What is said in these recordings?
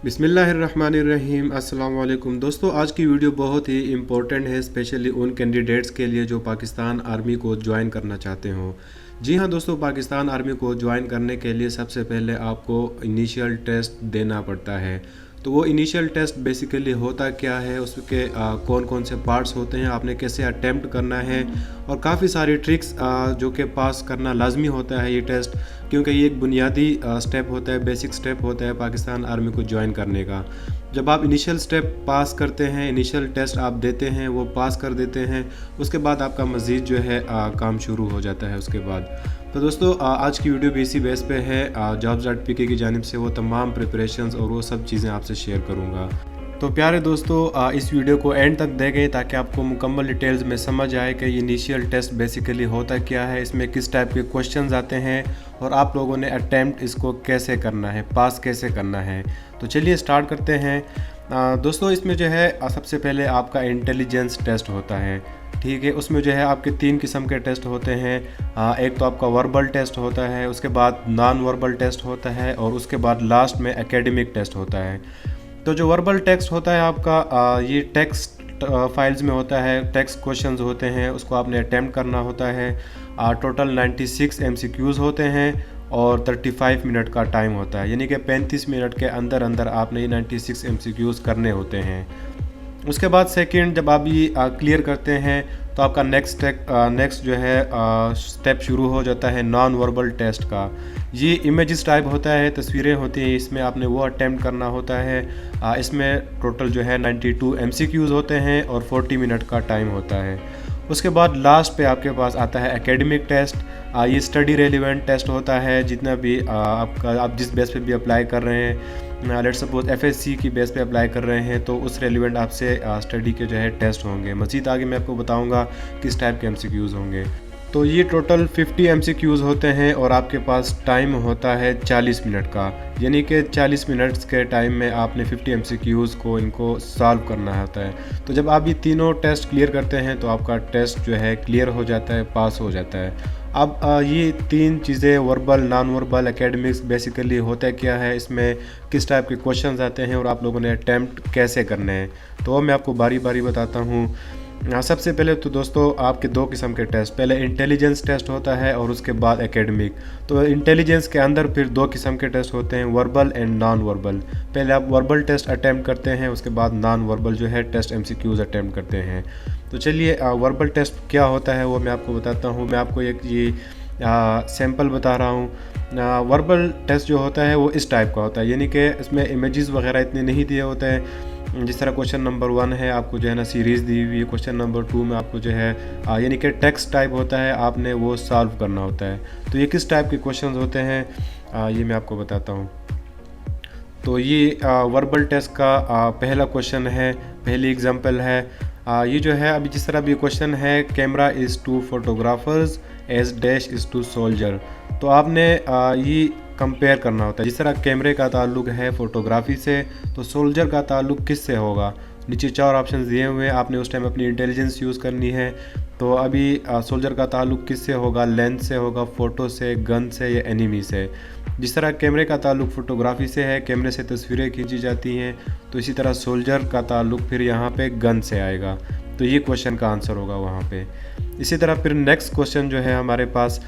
बिस्मिल्लाहिर्रहमानिर्रहीम। अस्सलाम वालेकुम दोस्तों, आज की वीडियो बहुत ही इम्पोर्टेंट है, स्पेशली उन कैंडिडेट्स के लिए जो पाकिस्तान आर्मी को ज्वाइन करना चाहते हों। जी हाँ दोस्तों, पाकिस्तान आर्मी को ज्वाइन करने के लिए सबसे पहले आपको इनिशियल टेस्ट देना पड़ता है। तो वो इनिशियल टेस्ट बेसिकली होता क्या है, उसके कौन कौन से पार्ट्स होते हैं, आपने कैसे अटेम्प्ट करना है और काफ़ी सारी ट्रिक्स जो कि पास करना लाजमी होता है ये टेस्ट, क्योंकि ये एक बुनियादी स्टेप होता है, बेसिक स्टेप होता है पाकिस्तान आर्मी को ज्वाइन करने का। जब आप इनिशियल स्टेप पास करते हैं, इनिशियल टेस्ट आप देते हैं, वो पास कर देते हैं, उसके बाद आपका मज़ीद जो है काम शुरू हो जाता है उसके बाद। तो दोस्तों आज की वीडियो भी इसी बेस पे है, jobs.pk की जानिब से वो तमाम प्रिपरेशंस और वो सब चीज़ें आपसे शेयर करूँगा। तो प्यारे दोस्तों, इस वीडियो को एंड तक देखें ताकि आपको मुकम्मल डिटेल्स में समझ आए कि ये इनिशियल टेस्ट बेसिकली होता क्या है, इसमें किस टाइप के क्वेश्चंस आते हैं और आप लोगों ने अटैम्प्ट इसको कैसे करना है, पास कैसे करना है। तो चलिए स्टार्ट करते हैं। दोस्तों इसमें जो है सबसे पहले आपका इंटेलिजेंस टेस्ट होता है, ठीक है। उसमें जो है आपके 3 किस्म के टेस्ट होते हैं। एक तो आपका वर्बल टेस्ट होता है, उसके बाद नॉन वर्बल टेस्ट होता है और उसके बाद लास्ट में एकेडमिक टेस्ट होता है। तो जो वर्बल टेक्स्ट होता है आपका, ये टेक्स्ट फाइल्स में होता है, टेक्स्ट क्वेश्चंस होते हैं, उसको आपने अटैम्प्ट करना होता है। टोटल 96 MCQs होते हैं और 35 मिनट का टाइम होता है, यानी कि 35 मिनट के अंदर अंदर आपने ये 96 MCQs करने होते हैं। उसके बाद सेकंड जब आप ये क्लियर करते हैं तो आपका नेक्स्ट जो है स्टेप शुरू हो जाता है नॉन वर्बल टेस्ट का। ये इमेजेस टाइप होता है, तस्वीरें होती हैं, इसमें आपने वो अटैम्प्ट करना होता है। इसमें टोटल जो है 92 MCQs होते हैं और 40 मिनट का टाइम होता है। उसके बाद लास्ट पे आपके पास आता है एकेडमिक टेस्ट। ये स्टडी रेलिवेंट टेस्ट होता है, जितना भी आप जिस बेस पे भी अप्लाई कर रहे हैं, लेट्स सपोज FSC की बेस पे अप्लाई कर रहे हैं तो उस रेलिवेंट आपसे स्टडी के जो है टेस्ट होंगे। मज़ीद आगे मैं आपको बताऊंगा किस टाइप के MCQs होंगे। तो ये टोटल 50 MCQs होते हैं और आपके पास टाइम होता है 40 मिनट का, यानी कि 40 मिनट्स के टाइम में आपने 50 MCQs को इनको सॉल्व करना होता है। तो जब आप ये तीनों टेस्ट क्लियर करते हैं तो आपका टेस्ट जो है क्लियर हो जाता है, पास हो जाता है। अब ये 3 चीज़ें verbal, non verbal, academics basically होता क्या है, इसमें किस टाइप के क्वेश्चंस आते हैं और आप लोगों ने अटैम्प्ट कैसे करने हैं, तो वो मैं आपको बारी बारी बताता हूँ। सबसे पहले तो दोस्तों आपके 2 किस्म के टेस्ट, पहले इंटेलिजेंस टेस्ट होता है और उसके बाद एकेडमिक। तो इंटेलिजेंस के अंदर फिर 2 किस्म के टेस्ट होते हैं, वर्बल एंड नॉन वर्बल। पहले आप वर्बल टेस्ट अटैम्प्ट करते हैं, उसके बाद नॉन वर्बल जो है टेस्ट MCQs अटैम्प्ट करते हैं। तो चलिए वर्बल टेस्ट क्या होता है वो मैं आपको बताता हूँ। मैं आपको एक ये सैम्पल बता रहा हूँ। वर्बल टेस्ट जो होता है वो इस टाइप का होता है, यानी कि इसमें इमेजेस वगैरह इतने नहीं दिए होते हैं। जिस तरह क्वेश्चन नंबर 1 है, आपको जो है ना सीरीज़ दी हुई है, क्वेश्चन नंबर 2 में आपको जो है यानी कि टेक्स्ट टाइप होता है, आपने वो सॉल्व करना होता है। तो ये किस टाइप के क्वेश्चंस होते हैं ये मैं आपको बताता हूँ। तो ये वर्बल टेस्ट का पहला क्वेश्चन है, पहली एग्जांपल है। ये जो है अभी जिस तरह भी क्वेश्चन है, camera is to photographers as dash is to soldier. तो आपने ये कंपेयर करना होता है, जिस तरह कैमरे का ताल्लुक है फ़ोटोग्राफी से, तो सोल्जर का ताल्लुक किस से होगा। नीचे 4 ऑप्शन दिए हुए हैं, आपने उस टाइम अपनी इंटेलिजेंस यूज़ करनी है। तो अभी सोल्जर का ताल्लुक किस से होगा, लेंस से होगा, फ़ोटो से, गन से या एनिमी से। जिस तरह कैमरे का ताल्लुक फ़ोटोग्राफी से है, कैमरे से तस्वीरें खींची जाती हैं, तो इसी तरह सोल्जर का ताल्लुक फिर यहाँ पे गन से आएगा। तो ये क्वेश्चन का आंसर होगा वहाँ पे। इसी तरह फिर नेक्स्ट क्वेश्चन जो है हमारे पास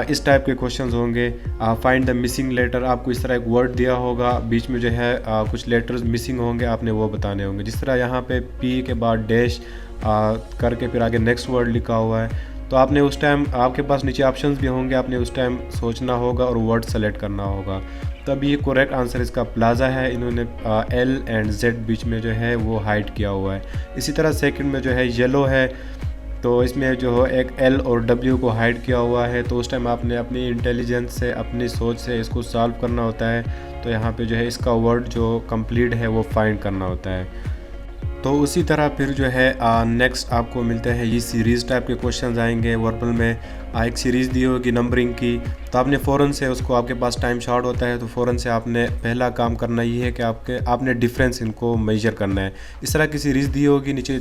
इस टाइप के क्वेश्चंस होंगे। फाइंड द मिसिंग लेटर, आपको इस तरह एक वर्ड दिया होगा, बीच में जो है कुछ लेटर्स मिसिंग होंगे, आपने वो बताने होंगे। जिस तरह यहाँ पे P के बाद डैश करके फिर आगे नेक्स्ट वर्ड लिखा हुआ है, तो आपने उस टाइम, आपके पास नीचे ऑप्शंस भी होंगे, आपने उस टाइम सोचना होगा और वर्ड सेलेक्ट करना होगा। तब ये करेक्ट आंसर इसका प्लाजा है, इन्होंने L एंड Z बीच में जो है वो हाइड किया हुआ है। इसी तरह सेकंड में जो है येलो है, तो इसमें जो एक L और W को हाइड किया हुआ है, तो उस टाइम आपने अपनी इंटेलिजेंस से, अपनी सोच से इसको सॉल्व करना होता है। तो यहाँ पे जो है इसका वर्ड जो कंप्लीट है वो फाइंड करना होता है। तो उसी तरह फिर जो है नेक्स्ट आपको मिलते हैं ये सीरीज़ टाइप के क्वेश्चंस आएंगे वर्बल में। एक सीरीज़ दी होगी नंबरिंग की, तो आपने फ़ौरन से उसको, आपके पास टाइम शॉर्ट होता है तो फ़ौरन से आपने पहला काम करना ये है कि आपने डिफरेंस इनको मेजर करना है। इस तरह की सीरीज़ दी होगी, नीचे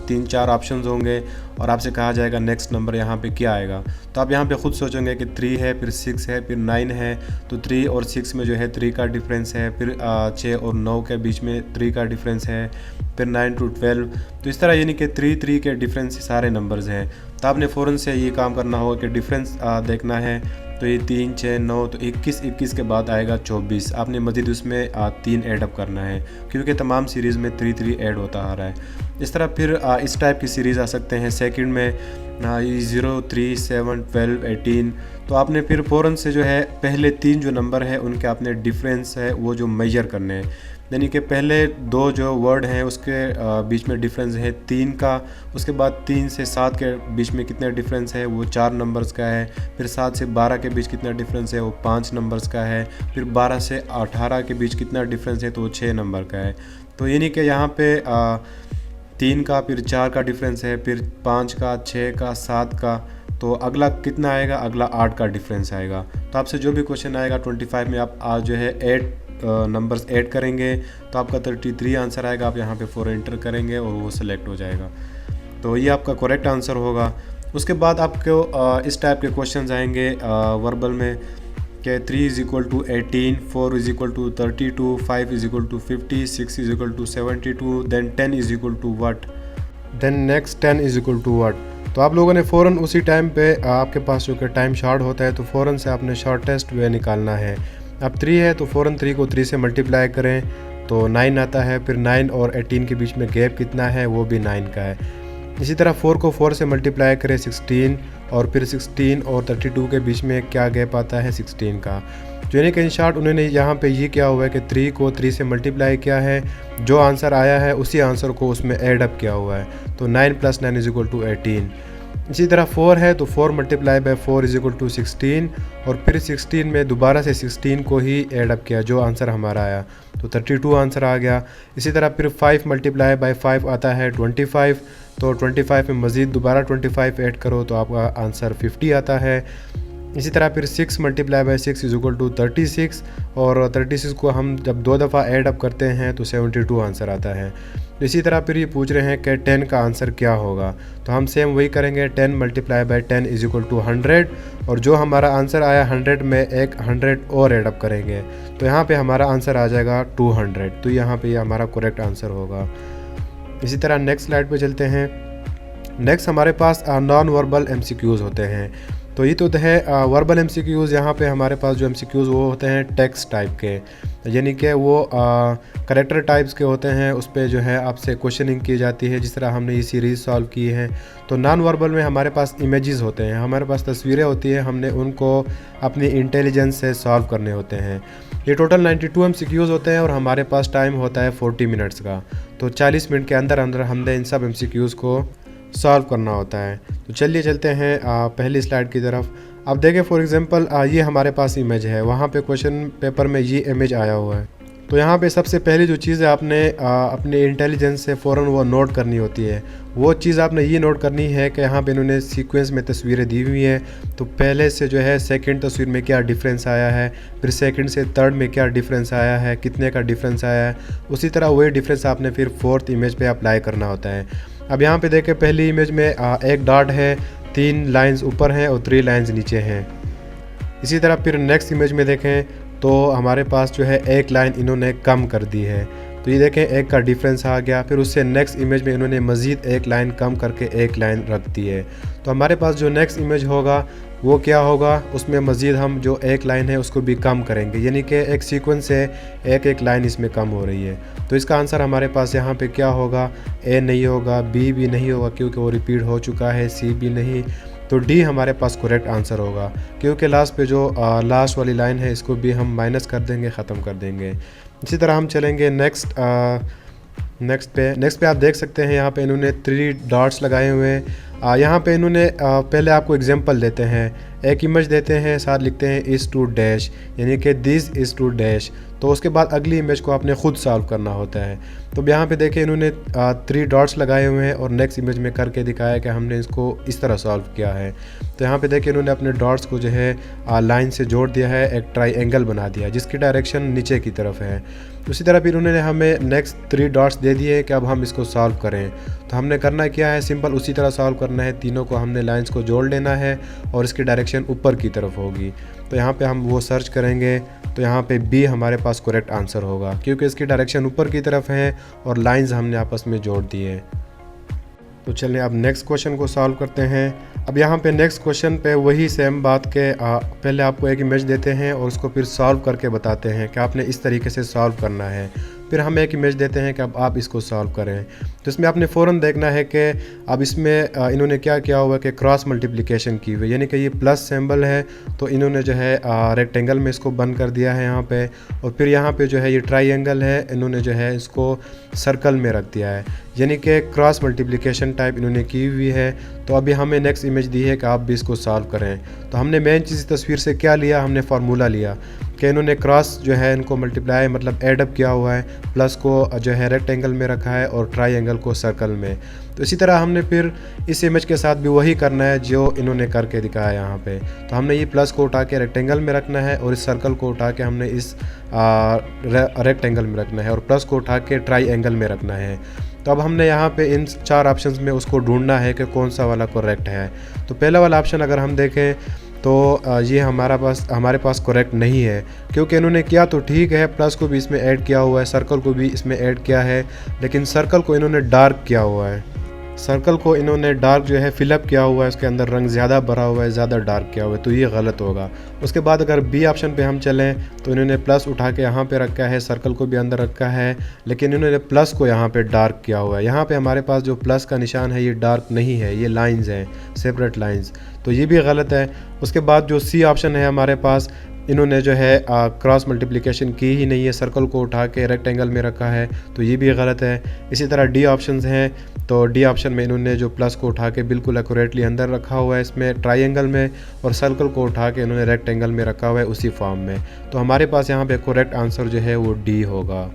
3-4 ऑप्शंस होंगे और आपसे कहा जाएगा नेक्स्ट नंबर यहाँ पे क्या आएगा। तो आप यहाँ पे ख़ुद सोचेंगे कि 3 है, फिर 6 है, फिर 9 है, तो 3 और 6 में जो है 3 का डिफरेंस है, फिर 6 और 9 के बीच में 3 का डिफरेंस है, फिर 9 to 12। तो इस तरह यानी कि 3 के डिफरेंस सारे नंबर्स हैं। तो आपने फ़ौरन से ये काम करना होगा कि डिफरेंस देखना है। तो ये 3, 6, 9, तो 21 के बाद आएगा 24। आपने मज़ीद उसमें 3 ऐड अप करना है, क्योंकि तमाम सीरीज़ में 3 ऐड होता आ रहा है। इस तरह फिर इस टाइप की सीरीज़ आ सकते हैं। सेकंड में 0, 3, 7, 12, 18। तो आपने फिर फ़ौरन से जो है पहले 3 जो नंबर है उनके आपने डिफरेंस है वो जो मेजर करने हैं, यानी कि पहले 2 जो वर्ड हैं उसके बीच में डिफरेंस है 3 का, उसके बाद 3 से 7 के बीच में कितना डिफरेंस है वो 4 नंबर्स का है, फिर 7 से 12 के बीच कितना डिफरेंस है वो 5 नंबर्स का है, फिर 12 से 18 के बीच कितना डिफरेंस है तो वो 6 नंबर का है। तो यानी कि यहाँ पे 3 का, फिर 4 का डिफरेंस है, फिर 5 का, 6 का, 7 का, तो अगला कितना आएगा, अगला 8 का डिफरेंस आएगा। तो आपसे जो भी क्वेश्चन आएगा 25 में आप जो है 8 नंबर्स ऐड करेंगे तो आपका 33 आंसर आएगा। आप यहाँ पे 4 एंटर करेंगे और वो सिलेक्ट हो जाएगा, तो ये आपका करेक्ट आंसर होगा। उसके बाद आपको इस टाइप के क्वेश्चंस आएंगे वर्बल में कि 3 = 18, 4 = 32, 5 = 50, 6 = 72, then 10 = what, then next 10 = what। तो आप लोगों ने फ़ौरन उसी टाइम पे आपके पास जो कि टाइम शॉर्ट होता है तो फ़ौरन से आपने शॉर्टेस्ट वे निकालना है। अब 3 है तो फ़ौरन 3 को 3 से मल्टीप्लाई करें तो 9 आता है, फिर 9 और 18 के बीच में गैप कितना है वो भी 9 का है। इसी तरह 4 को 4 से मल्टीप्लाई करें 16, और फिर 16 और 32 के बीच में क्या गैप आता है 16 का। जो यानी कि इन शॉर्ट उन्होंने यहाँ पे ये किया हुआ है कि 3 को 3 से मल्टीप्लाई किया है, जो आंसर आया है उसी आंसर को उसमें ऐड अप किया हुआ है, तो 9 + 9 = 18। इसी तरह 4 है तो 4 × 4 = 16, और फिर 16 में दोबारा से 16 को ही ऐड अप किया, जो आंसर हमारा आया तो 32 आंसर आ गया। इसी तरह फिर 5 × 5 आता है 25, तो 25 में मज़ीद दोबारा 25 ऐड करो तो आपका आंसर 50 आता है। इसी तरह फिर 6 × 6 = 36, और 36 को हम जब 2 दफ़ा ऐड अप करते हैं तो 72 आंसर आता है। इसी तरह फिर ये पूछ रहे हैं कि 10 का आंसर क्या होगा, तो हम सेम वही करेंगे, 10 × 10 = 100, और जो हमारा आंसर आया 100 में एक 100 और ऐड अप करेंगे तो यहाँ पे हमारा आंसर आ जाएगा 200। तो यहाँ पे ये हमारा करेक्ट आंसर होगा। इसी तरह नेक्स्ट स्लाइड पे चलते हैं। नेक्स्ट हमारे पास नॉन वर्बल MCQs होते हैं। तो ये तो है वर्बल MCQs। यहाँ पे हमारे पास जो MCQs वो होते हैं टेक्स्ट टाइप के, यानी कि वो करैक्टर टाइप्स के होते हैं। उस पर जो है आपसे क्वेश्चनिंग की जाती है, जिस तरह हमने ये सीरीज़ सॉल्व की है। तो नॉन वर्बल में हमारे पास इमेजेस होते हैं, हमारे पास तस्वीरें होती हैं, हमने उनको अपनी इंटेलिजेंस से सॉल्व करने होते हैं। ये टोटल 92 MCQs होते हैं और हमारे पास टाइम होता है 40 मिनट्स का। तो 40 मिनट के अंदर अंदर हमने इन सब MCQs को सॉल्व करना होता है। तो चलिए चलते हैं पहली स्लाइड की तरफ। अब देखें फॉर एग्जांपल ये हमारे पास इमेज है, वहाँ पे क्वेश्चन पेपर में ये इमेज आया हुआ है। तो यहाँ पे सबसे पहली जो चीज़ है आपने अपने इंटेलिजेंस से फ़ौरन वो नोट करनी होती है। वो चीज़ आपने ये नोट करनी है कि यहाँ पे इन्होंने सीक्वेंस में तस्वीरें दी हुई हैं, तो पहले से जो है सेकंड तस्वीर में क्या डिफरेंस आया है, फिर सेकंड से थर्ड में क्या डिफरेंस आया है, कितने का डिफरेंस आया है। उसी तरह वही डिफरेंस आपने फिर फोर्थ इमेज पे अप्लाई करना होता है। अब यहाँ पे देखें पहली इमेज में एक डॉट है, 3 लाइन्स ऊपर हैं और 3 लाइन्स नीचे हैं। इसी तरह फिर नेक्स्ट इमेज में देखें तो हमारे पास जो है एक लाइन इन्होंने कम कर दी है, तो ये देखें एक का डिफरेंस आ गया। फिर उससे नेक्स्ट इमेज में इन्होंने मज़ीद एक लाइन कम करके एक लाइन रख दी है। तो हमारे पास जो नेक्स्ट इमेज होगा वो क्या होगा, उसमें मज़ीद हम जो एक लाइन है उसको भी कम करेंगे, यानी कि एक सीक्वेंस से एक एक लाइन इसमें कम हो रही है। तो इसका आंसर हमारे पास यहाँ पे क्या होगा, ए नहीं होगा, बी भी नहीं होगा क्योंकि वो रिपीट हो चुका है, सी भी नहीं, तो डी हमारे पास करेक्ट आंसर होगा। क्योंकि लास्ट पे जो लास्ट वाली लाइन है इसको भी हम माइनस कर देंगे, ख़त्म कर देंगे। इसी तरह हम चलेंगे नेक्स्ट पे आप देख सकते हैं यहाँ पे इन्होंने 3 डॉट्स लगाए हुए हैं। यहाँ पे इन्होंने पहले आपको एग्जांपल देते हैं, एक इमेज देते हैं, साथ लिखते हैं इज़ टू डैश, यानी कि दिस इज़ टू डैश। तो उसके बाद अगली इमेज को आपने ख़ुद सॉल्व करना होता है। तो यहाँ पे देखें इन्होंने 3 डॉट्स लगाए हुए हैं और नेक्स्ट इमेज में करके दिखाया कि हमने इसको इस तरह सॉल्व किया है। तो यहाँ पे देखिए इन्होंने अपने डॉट्स को जो है लाइन से जोड़ दिया है, एक ट्राइंगल बना दिया जिसकी डायरेक्शन नीचे की तरफ है। उसी तरह फिर उन्होंने हमें नेक्स्ट 3 डॉट्स दे दिए कि अब हम इसको सॉल्व करें। तो हमने करना क्या है, सिंपल उसी तरह सॉल्व करना है, तीनों को हमने लाइंस को जोड़ लेना है और इसकी डायरेक्शन ऊपर की तरफ होगी। तो यहाँ पे हम वो सर्च करेंगे तो यहाँ पे बी हमारे पास करेक्ट आंसर होगा, क्योंकि इसकी डायरेक्शन ऊपर की तरफ है और लाइंस हमने आपस में जोड़ दी है। तो चलिए अब नेक्स्ट क्वेश्चन को सॉल्व करते हैं। अब यहाँ पे नेक्स्ट क्वेश्चन पे वही सेम बात के पहले आपको एक इमेज देते हैं और उसको फिर सॉल्व करके बताते हैं कि आपने इस तरीके से सॉल्व करना है। फिर हम एक इमेज देते हैं कि अब आप इसको सॉल्व करें। तो इसमें आपने फ़ौरन देखना है कि अब इसमें इन्होंने क्या किया हुआ है कि क्रॉस मल्टीप्लिकेशन की हुई, यानी कि ये प्लस सिंबल है तो इन्होंने जो है रेक्टेंगल में इसको बंद कर दिया है यहाँ पे, और फिर यहाँ पे जो है ये ट्राइंगल है, इन्होंने जो है इसको सर्कल में रख दिया है, यानी कि क्रॉस मल्टीप्लिकेशन टाइप इन्होंने की हुई है। तो अभी हमें नेक्स्ट इमेज दी है कि आप भी इसको सॉल्व करें। तो हमने मेन चीज़ इस तस्वीर से क्या लिया, हमने फार्मूला लिया कि इन्होंने क्रॉस जो है इनको मल्टीप्लाई मतलब एडअप किया हुआ है, प्लस को जो है रेक्टेंगल में रखा है और ट्राइंगल को सर्कल में। तो इसी तरह हमने फिर इस इमेज के साथ भी वही करना है जो इन्होंने करके दिखाया यहाँ पे। तो हमने ये प्लस को उठा के रेक्टेंगल में रखना है और इस सर्कल को उठा के हमने इस रेक्टेंगल में रखना है और प्लस को उठा के ट्राइंगल में रखना है। तो अब हमने यहाँ पे इन 4 ऑप्शंस में उसको ढूंढना है कि कौन सा वाला करेक्ट है। तो पहला वाला ऑप्शन अगर हम देखें तो ये हमारे पास करेक्ट नहीं है, क्योंकि इन्होंने किया तो ठीक है, प्लस को भी इसमें ऐड किया हुआ है, सर्कल को भी इसमें ऐड किया है, लेकिन सर्कल को इन्होंने डार्क किया हुआ है। सर्कल को इन्होंने डार्क जो है फिलअप किया हुआ है, उसके अंदर रंग ज़्यादा भरा हुआ है, ज़्यादा डार्क किया हुआ है, तो ये गलत होगा। उसके बाद अगर बी ऑप्शन पे हम चलें तो इन्होंने प्लस उठा के यहाँ पे रखा है, सर्कल को भी अंदर रखा है, लेकिन इन्होंने प्लस को यहाँ पे डार्क किया हुआ है। यहाँ पे हमारे पास जो प्लस का निशान है ये डार्क नहीं है, ये लाइंस हैं, सेपरेट लाइंस, तो ये भी गलत है। उसके बाद जो सी ऑप्शन है हमारे पास, इन्होंने जो है क्रॉस मल्टीप्लिकेशन की ही नहीं है, सर्कल को उठा के रेक्टेंगल में रखा है, तो ये भी गलत है। इसी तरह डी ऑप्शंस हैं, तो डी ऑप्शन में इन्होंने जो प्लस को उठा के बिल्कुल एक्यूरेटली अंदर रखा हुआ है इसमें ट्राइंगल में, और सर्कल को उठा के इन्होंने रेक्टेंगल में रखा हुआ है उसी फॉर्म में। तो हमारे पास यहाँ पे करेक्ट आंसर जो है वो डी होगा।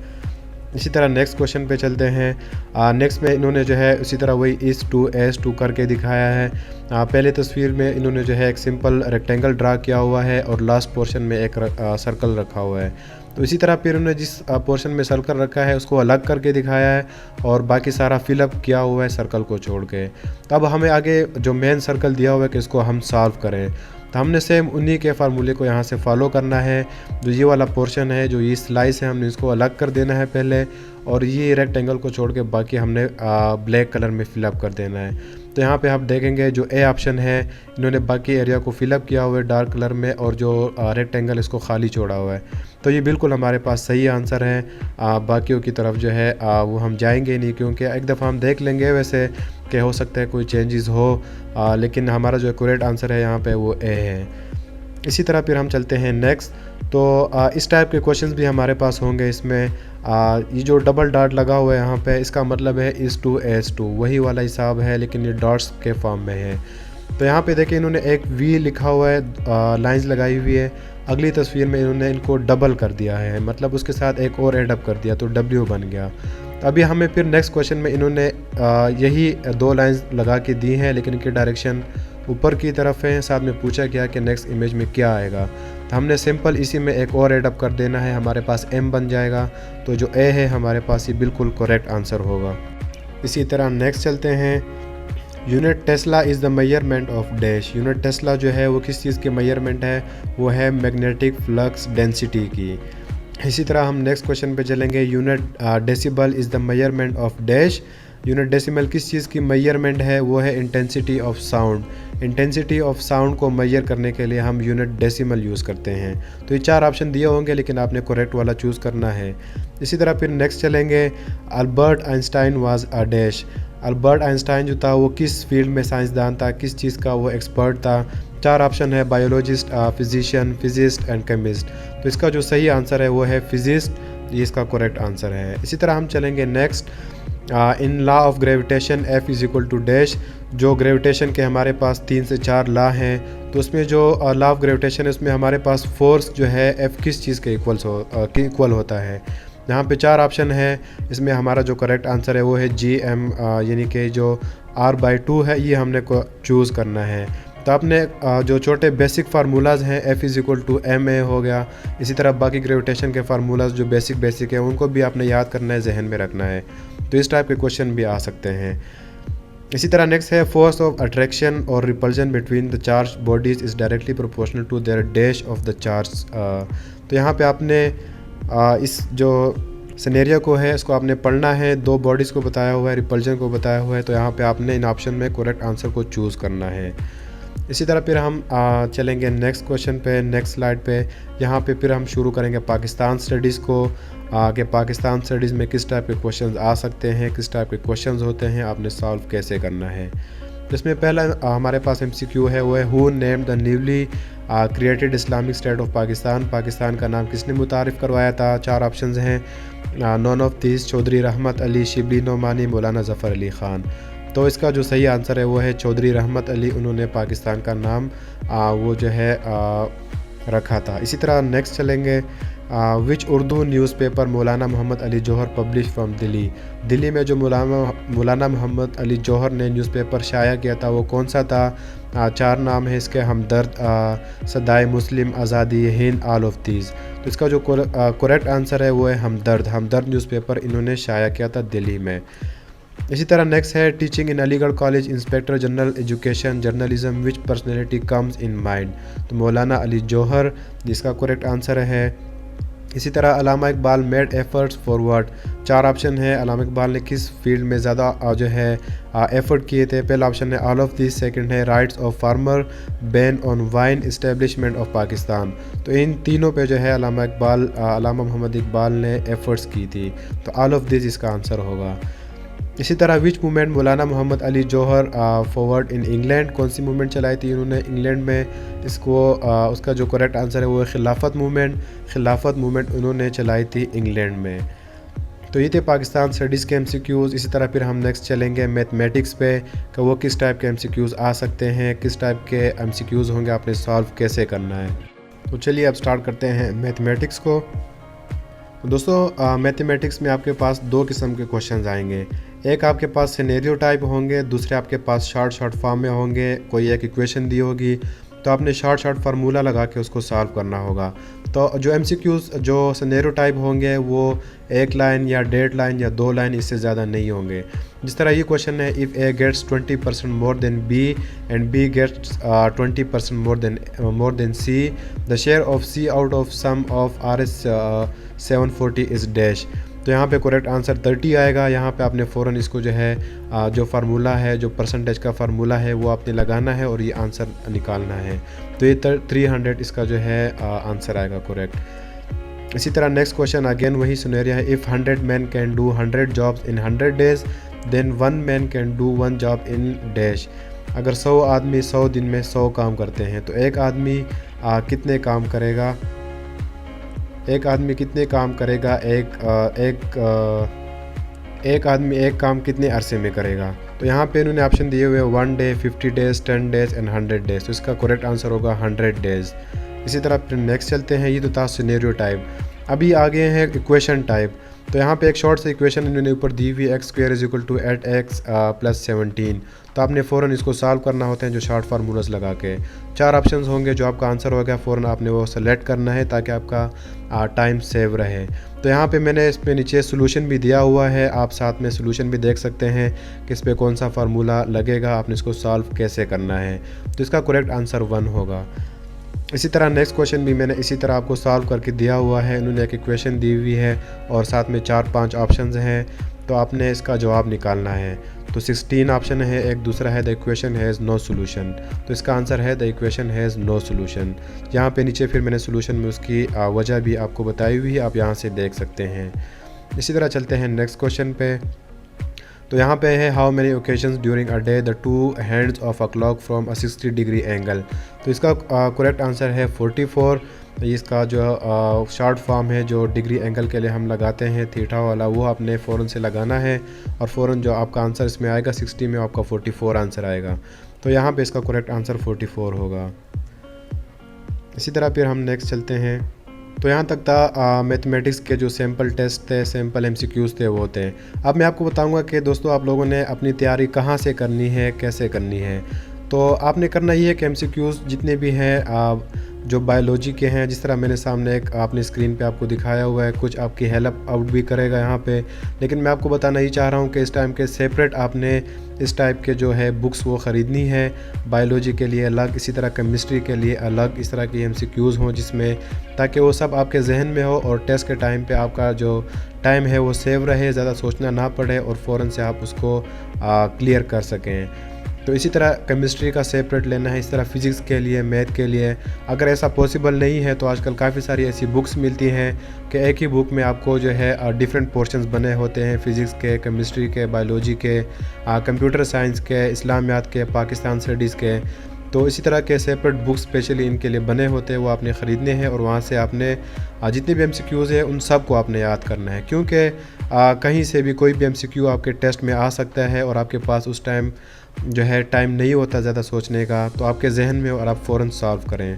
इसी तरह नेक्स्ट क्वेश्चन पे चलते हैं। नेक्स्ट में इन्होंने जो है उसी तरह वही इस टू एस टू करके दिखाया है। पहले तस्वीर में इन्होंने जो है एक सिंपल रेक्टेंगल ड्रा किया हुआ है और लास्ट पोर्शन में एक सर्कल रखा हुआ है। तो इसी तरह फिर उन्होंने जिस पोर्शन में सर्कल रखा है उसको अलग करके दिखाया है और बाकी सारा फिलअप किया हुआ है सर्कल को छोड़ के। तो अब हमें आगे जो मेन सर्कल दिया हुआ है कि इसको हम सॉल्व करें, तो हमने सेम उन्हीं के फार्मूले को यहाँ से फॉलो करना है। जो ये वाला पोर्शन है, जो ये स्लाइस है, हमने इसको अलग कर देना है पहले, और ये रेक्टेंगल को छोड़ के बाकी हमने ब्लैक कलर में फिलअप कर देना है। तो यहाँ पे आप देखेंगे जो ए ऑप्शन है, इन्होंने बाकी एरिया को फिलअप किया हुआ है डार्क कलर में और जो रेक्टेंगल इसको खाली छोड़ा हुआ है। तो ये बिल्कुल हमारे पास सही आंसर है। बाकियों की तरफ जो है वो हम जाएंगे नहीं, क्योंकि एक दफ़ा हम देख लेंगे वैसे कि हो सकता है कोई चेंजेस हो, लेकिन हमारा जो करेक्ट आंसर है यहाँ पे वो ए है। इसी तरह फिर हम चलते हैं नेक्स्ट। तो इस टाइप के क्वेश्चंस भी हमारे पास होंगे इसमें। ये जो डबल डॉट लगा हुआ है यहाँ पे, इसका मतलब है इस टू एस टू, वही वाला हिसाब है लेकिन ये डॉट्स के फॉर्म में है। तो यहाँ पे देखिए इन्होंने एक वी लिखा हुआ है, लाइंस लगाई हुई है। अगली तस्वीर में इन्होंने इनको डबल कर दिया है, मतलब उसके साथ एक और एडअप कर दिया तो डब्ल्यू बन गया। तो अभी हमें फिर नेक्स्ट क्वेश्चन में इन्होंने यही 2 लाइंस लगा के दी हैं, लेकिन इनकी डायरेक्शन ऊपर की तरफ है। साथ में पूछा गया कि नेक्स्ट इमेज में क्या आएगा, तो हमने सिंपल इसी में एक और एडअप कर देना है, हमारे पास एम बन जाएगा। तो जो ए है हमारे पास ये बिल्कुल करेक्ट आंसर होगा। इसी तरह नेक्स्ट चलते हैं। Unit Tesla is the measurement of dash. Unit Tesla जो है वो किस चीज़ की मेजरमेंट है, वो है मैग्नेटिक फ्लक्स डेंसिटी की। इसी तरह हम नेक्स्ट क्वेश्चन पे चलेंगे। Unit decibel is the measurement of dash. Unit decimal किस चीज़ की मेजरमेंट है, वो है intensity of sound. Intensity of sound को मेजर करने के लिए हम यूनिट डेसिमल यूज़ करते हैं। तो ये 4 ऑप्शन दिए होंगे, लेकिन आपने करेक्ट वाला चूज़ करना है। इसी तरह फिर नेक्स्ट चलेंगे। Albert Einstein was a dash. Albert Einstein जो था वो किस फील्ड में साइंसदान था, किस चीज़ का वो एक्सपर्ट था। 4 ऑप्शन है, biologist, physician, physicist and chemist. तो इसका जो सही आंसर है वो है फिजिस्ट, ये इसका करेक्ट आंसर है। इसी तरह हम चलेंगे next. In law of gravitation F is equal to dash. जो ग्रेविटेशन के हमारे पास 3 से 4 लॉ हैं, तो उसमें जो लॉ ऑफ ग्रेविटेशन है उसमें हमारे पास फोर्स जो है एफ किस चीज़ के इक्वल होता है। यहाँ पे 4 ऑप्शन है, इसमें हमारा जो करेक्ट आंसर है वो है जी एम, यानी कि जो r/2 है ये हमने को चूज़ करना है। तो आपने जो छोटे बेसिक फार्मूलाज़ हैं F=ma हो गया, इसी तरह बाकी ग्रेविटेशन के फार्मूलाज़ जो बेसिक हैं उनको भी आपने याद करना है, जहन में रखना है। तो इस टाइप के क्वेश्चन भी आ सकते हैं। इसी तरह नेक्स्ट है फोर्स ऑफ अट्रैक्शन और repulsion between the charge bodies is directly proportional to their dash of the charge. तो यहाँ पे आपने इस जो सिनेरियो को है इसको आपने पढ़ना है, दो बॉडीज़ को बताया हुआ है, रिपल्जन को बताया हुआ है, तो यहाँ पे आपने इन ऑप्शन में करेक्ट आंसर को चूज़ करना है। इसी तरह फिर हम चलेंगे नेक्स्ट क्वेश्चन पे, नेक्स्ट स्लाइड पे। यहाँ पे फिर हम शुरू करेंगे पाकिस्तान स्टडीज़ को, कि पाकिस्तान स्टडीज़ में किस टाइप के क्वेश्चंस आ सकते हैं, किस टाइप के क्वेश्चंस होते हैं, आपने सॉल्व कैसे करना है। तो इसमें पहला हमारे पास MCQ है, वो है who named the newly created Islamic state of Pakistan. Pakistan का नाम किसने मुतारिफ़ करवाया था। 4 ऑप्शंस हैं, नॉन ऑफ दिस चौधरी रहमत अली, शिबली नोमानी, मौलाना ज़फ़र अली ख़ान। तो इसका जो सही आंसर है वो है चौधरी रहमत अली, उन्होंने पाकिस्तान का नाम वो जो है रखा था। इसी तरह नेक्स्ट चलेंगे, विच Urdu newspaper Maulana Mohammad Ali Johar publish from Delhi. Delhi में जो मौलाना मोहम्मद अली जौहर ने न्यूज़पेपर शाया किया था वो कौन सा था। 4 नाम है इसके, हमदर्द, सदाए मुस्लिम, आज़ादी हिंद, ऑल ऑफ दीज। तो इसका जो करेक्ट आंसर है वो है हमदर्द। हमदर्द न्यूज़पेपर इन्होंने शाया किया था दिल्ली में। इसी तरह नेक्स्ट है teaching in Aligarh college, inspector general education journalism, which personality comes in mind. तो मौलाना अली जौहर जिसका करेक्ट आंसर है। इसी तरह Allama Iqbal made efforts forward. 4 option है, अल्लामा इकबाल ने किस फील्ड में ज़्यादा जो है एफर्ट किए थे। पहला ऑप्शन है ऑल ऑफ दिस, सेकंड है rights of farmer, ban on wine, establishment of Pakistan. तो इन तीनों पे जो है अल्लामा मोहम्मद इकबाल ने एफर्ट्स की थी, तो ऑल ऑफ दिस इसका आंसर होगा। इसी तरह विच movement Maulana Mohammad Ali Johar forward in England, कौन सी मूवमेंट चलाई थी उन्होंने इंग्लैंड में। इसको उसका जो करेक्ट आंसर है वो है खिलाफत मूवमेंट। खिलाफत मूवमेंट उन्होंने चलाई थी इंग्लैंड में। तो ये थे पाकिस्तान स्टडीज़ के MCQs। इसी तरह फिर हम नेक्स्ट चलेंगे मैथमेटिक्स पे, कि वो किस टाइप के MCQs आ सकते हैं, किस टाइप के MCQs होंगे, आपने सॉल्व कैसे करना है। तो चलिए अब स्टार्ट करते हैं मैथमेटिक्स को। दोस्तों मैथमेटिक्स में आपके पास 2 किस्म के क्वेश्चंस आएंगे। एक आपके पास सिनेरियो टाइप होंगे, दूसरे आपके पास शॉर्ट फॉर्म में होंगे। कोई एक इक्वेशन दी होगी तो आपने शॉर्ट फार्मूला लगा के उसको सॉल्व करना होगा। तो जो MCQs जो सिनेरियो टाइप होंगे वो 1 लाइन या 1.5 लाइन या 2 लाइन, इससे ज़्यादा नहीं होंगे। जिस तरह ये क्वेश्चन है, if A gets 20% more than B and B gets 20% more than C, the share of C out of sum of RS 740 is dash. तो यहाँ पे करेक्ट आंसर 30 आएगा। यहाँ पे आपने फ़ौरन इसको जो है जो फार्मूला है, जो परसेंटेज का फार्मूला है वो आपने लगाना है और ये आंसर निकालना है। तो ये 300 इसका जो है आंसर आएगा करेक्ट। इसी तरह नेक्स्ट क्वेश्चन अगेन वही सिनेरियो है, if 100 man can do 100 jobs in 100 days then 1 man can do 1 job in dash. अगर 100 आदमी 100 दिन में 100 काम करते हैं तो एक आदमी कितने काम करेगा। एक आदमी कितने काम करेगा, एक आदमी एक काम कितने अरसे में करेगा। तो यहाँ पे इन्होंने ऑप्शन दिए हुए 1 day, 50 days, 10 days and 100 days. तो इसका करेक्ट आंसर होगा 100 डेज़। इसी तरह फिर नेक्स्ट चलते हैं, ये तो था सिनेरियो टाइप। अभी आगे हैं इक्वेशन टाइप। तो यहाँ पे एक शॉर्ट सा इक्वेशन इन्होंने ऊपर दी हुई है, x² = 8x + 17। तो आपने फ़ौरन इसको सॉल्व करना होता है जो शॉर्ट फार्मूलाज लगा के। 4 ऑप्शंस होंगे, जो आपका आंसर होगा फ़ौरन आपने वो सेलेक्ट करना है ताकि आपका टाइम सेव रहे। तो यहाँ पे मैंने इस पे नीचे सोल्यूशन भी दिया हुआ है, आप साथ में सोल्यूशन भी देख सकते हैं कि इस पर कौन सा फार्मूला लगेगा, आपने इसको सॉल्व कैसे करना है। तो इसका करेक्ट आंसर 1 होगा। इसी तरह नेक्स्ट क्वेश्चन भी मैंने इसी तरह आपको सॉल्व करके दिया हुआ है। इन्होंने एक इक्वेशन दी हुई है और साथ में 4-5 ऑप्शंस हैं, तो आपने इसका जवाब निकालना है। तो 16 ऑप्शन है, एक दूसरा है the equation has no solution. तो इसका आंसर है the equation has no solution. यहाँ पे नीचे फिर मैंने सोल्यूशन में उसकी वजह भी आपको बताई हुई है, आप यहाँ से देख सकते हैं। इसी तरह चलते हैं नेक्स्ट क्वेश्चन पे। तो यहाँ पे है how many occasions during a day the 2 hands of a clock from a 60 degree angle. तो इसका करेक्ट आंसर है 44। इसका जो शॉर्ट फॉर्म है जो डिग्री एंगल के लिए हम लगाते हैं थीटा वाला, वो आपने फ़ौरन से लगाना है और फ़ौरन जो आपका आंसर इसमें आएगा 60 में आपका 44 आंसर आएगा। तो यहाँ पे इसका करेक्ट आंसर 44 होगा। इसी तरह फिर हम नेक्स्ट चलते हैं। तो यहाँ तक था मैथमेटिक्स के जो सैम्पल टेस्ट थे, सैम्पल MCQs थे वो थे। अब मैं आपको बताऊंगा कि दोस्तों आप लोगों ने अपनी तैयारी कहाँ से करनी है, कैसे करनी है। तो आपने करना ये है कि MCQs जितने भी हैं जो बायोलॉजी के हैं, जिस तरह मैंने सामने एक आपने स्क्रीन पे आपको दिखाया हुआ है, कुछ आपकी हेल्प आउट भी करेगा यहाँ पे, लेकिन मैं आपको बताना ही चाह रहा हूँ कि इस टाइम के सेपरेट आपने इस टाइप के जो है बुक्स वो ख़रीदनी है। बायोलॉजी के लिए अलग, इसी तरह केमिस्ट्री के लिए अलग, इस तरह की MCQs हों जिसमें, ताकि वो सब आपके जहन में हो और टेस्ट के टाइम पे आपका जो टाइम है वो सेव रहे, ज़्यादा सोचना ना पड़े और फ़ौरन से आप उसको क्लियर कर सकें। तो इसी तरह केमिस्ट्री का सेपरेट लेना है, इस तरह फ़िज़िक्स के लिए, मैथ के लिए। अगर ऐसा पॉसिबल नहीं है तो आजकल काफ़ी सारी ऐसी बुक्स मिलती हैं कि एक ही बुक में आपको जो है डिफरेंट पोर्शंस बने होते हैं, फ़िज़िक्स के, केमिस्ट्री के, बायोलॉजी के, कंप्यूटर साइंस के, इस्लामियात के, पाकिस्तान स्टडीज़ के। तो इसी तरह के सेपरेट बुक्स स्पेशली इनके लिए बने होते हैं, वो आपने ख़रीदने हैं और वहाँ से आपने जितने भी MCQs हैं उन सब को आपने याद करना है, क्योंकि कहीं से भी कोई भी MCQ आपके टेस्ट में आ सकता है और आपके पास उस टाइम जो है टाइम नहीं होता ज़्यादा सोचने का, तो आपके जहन में और आप फ़ौरन सॉल्व करें।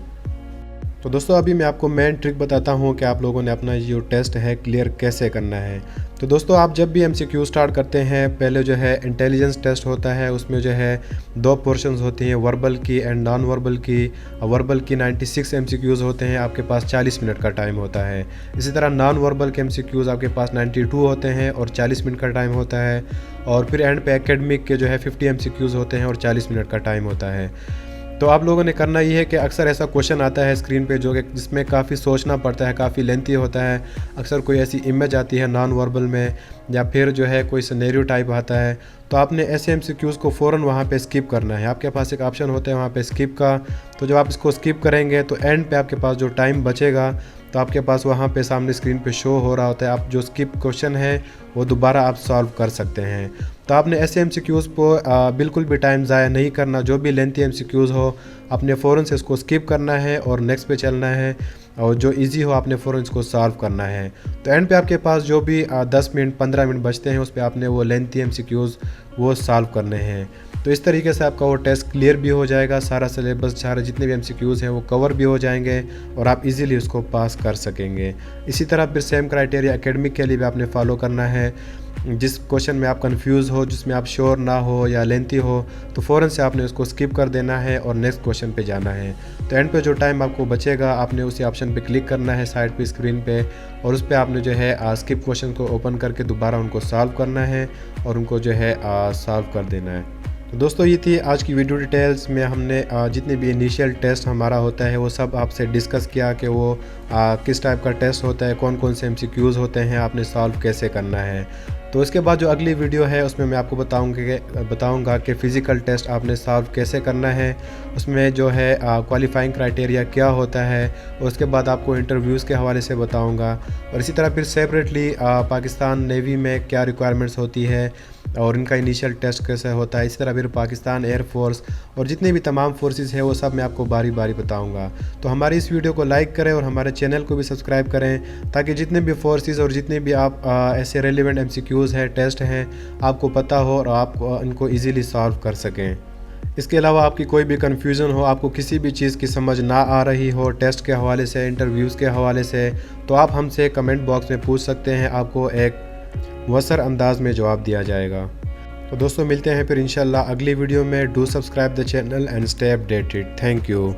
तो दोस्तों अभी मैं आपको मेन ट्रिक बताता हूँ कि आप लोगों ने अपना जो टेस्ट है क्लियर कैसे करना है। तो दोस्तों आप जब भी MCQ स्टार्ट करते हैं, पहले जो है इंटेलिजेंस टेस्ट होता है, उसमें जो है 2 पोर्शंस होती हैं, वर्बल की एंड नॉन वर्बल की। वर्बल की 96 MCQs होते हैं, आपके पास 40 मिनट का टाइम होता है। इसी तरह नॉन वर्बल के MCQs आपके पास 92 होते हैं और 40 मिनट का टाइम होता है। और फिर एंड पे एकेडमिक के जो है 50 MCQs होते हैं और 40 मिनट का टाइम होता है। तो आप लोगों ने करना ये है कि अक्सर ऐसा क्वेश्चन आता है स्क्रीन पे जो कि जिसमें काफ़ी सोचना पड़ता है, काफ़ी लेंथी होता है। अक्सर कोई ऐसी इमेज आती है नॉन वर्बल में, या फिर जो है कोई सिनेरियो टाइप आता है, तो आपने ऐसे MCQs को फ़ौरन वहाँ पे स्किप करना है। आपके पास एक ऑप्शन होता है वहाँ पे स्किप का, तो जब आप इसको स्किप करेंगे तो एंड पे आपके पास जो टाइम बचेगा तो आपके पास वहाँ पे सामने स्क्रीन पे शो हो रहा होता है, आप जो स्किप क्वेश्चन है वो दोबारा आप सॉल्व कर सकते हैं। तो आपने ऐसे MCQs को बिल्कुल भी टाइम ज़ाया नहीं करना, जो भी लेंथी MCQs हो आपने फ़ौरन से इसको स्किप करना है और नेक्स्ट पे चलना है, और जो इजी हो आपने फ़ौरन इसको सॉल्व करना है। तो एंड पे आपके पास जो भी 10 मिनट 15 मिनट बचते हैं उस पर आपने वो लेंथी MCQs वो सॉल्व करने हैं। तो इस तरीके से आपका वो टेस्ट क्लियर भी हो जाएगा, सारा सिलेबस, सारे जितने भी MCQs हैं वो कवर भी हो जाएंगे और आप इजीली उसको पास कर सकेंगे। इसी तरह फिर सेम क्राइटेरिया एकेडमिक के लिए भी आपने फॉलो करना है। जिस क्वेश्चन में आप कंफ्यूज हो, जिसमें आप श्योर ना हो या लेंथी हो, तो फ़ौरन से आपने उसको स्किप कर देना है और नेक्स्ट क्वेश्चन पे जाना है। तो एंड पे जो टाइम आपको बचेगा आपने उसी ऑप्शन पे क्लिक करना है साइड पे स्क्रीन पे, और उस पर आपने जो है स्किप क्वेश्चन को ओपन करके दोबारा उनको सॉल्व करना है और उनको जो है सॉल्व कर देना है। तो दोस्तों ये थी आज की वीडियो डिटेल्स में। हमने जितने भी इनिशियल टेस्ट हमारा होता है वो सब आपसे डिस्कस किया कि वो किस टाइप का टेस्ट होता है, कौन कौन से MCQs होते हैं, आपने सॉल्व कैसे करना है। तो इसके बाद जो अगली वीडियो है उसमें मैं आपको बताऊंगा कि फ़िज़िकल टेस्ट आपने सॉल्व कैसे करना है, उसमें जो है क्वालिफाइंग क्राइटेरिया क्या होता है, और उसके बाद आपको इंटरव्यूज़ के हवाले से बताऊंगा। और इसी तरह फिर सेपरेटली पाकिस्तान नेवी में क्या रिक्वायरमेंट्स होती है और इनका इनिशियल टेस्ट कैसे होता है, इसी तरह फिर पाकिस्तान एयरफोर्स और जितने भी तमाम फोर्सेस हैं वो सब मैं आपको बारी बारी बताऊंगा। तो हमारी इस वीडियो को लाइक करें और हमारे चैनल को भी सब्सक्राइब करें, ताकि जितने भी फोर्सेस और जितने भी आप ऐसे रेलिवेंट MCQs हैं, टेस्ट हैं, आपको पता हो और आप इनको ईज़िली सॉल्व कर सकें। इसके अलावा आपकी कोई भी कन्फ्यूज़न हो, आपको किसी भी चीज़ की समझ ना आ रही हो टेस्ट के हवाले से, इंटरव्यूज़ के हवाले से, तो आप हमसे कमेंट बॉक्स में पूछ सकते हैं, आपको एक मुयस्सर अंदाज में जवाब दिया जाएगा। तो दोस्तों मिलते हैं फिर इंशाल्लाह अगली वीडियो में। Do subscribe the channel and stay updated. Thank you.